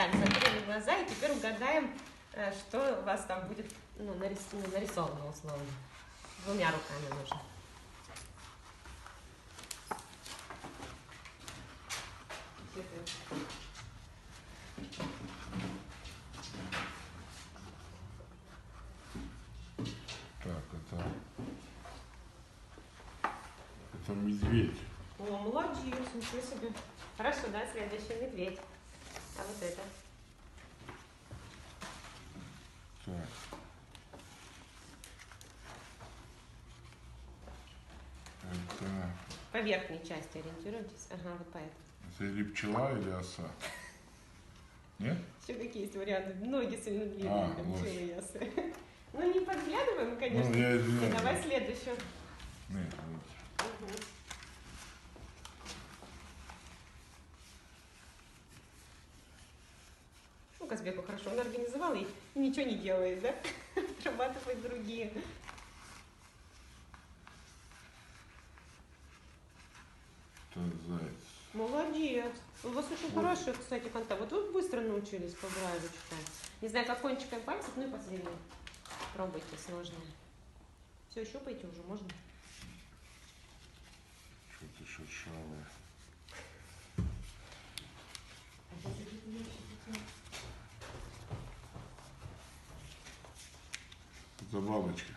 Так, закрыли глаза и теперь угадаем, что у вас там будет нарисовано условно. Двумя руками нужно. Так, это медведь. О, молодец, ничего себе. Хорошо, да, следующий медведь. А вот это? Так. Это... По верхней части ориентируйтесь. Ага, вот по этому. Это или пчела, или оса? Нет? Еще какие есть варианты? Ноги сильно длинные, как лось. пчелы и осы. Ну, не подглядываем, конечно. Ну, я извиняюсь. Давай следующую. Нет, вот. Угу. Ну, Казбеку хорошо, он организовал и ничего не делает, да? Отрабатывает другие. Это заяц. Молодец. У вас очень хороший, кстати, контакт. Вот вы быстро научились по Брайлю читать. Не знаю, как кончиком пальцев, ну и последнее. Пробуйте сложное. Все, щупайте уже, можно? Что-то шершавое. Это бабочка.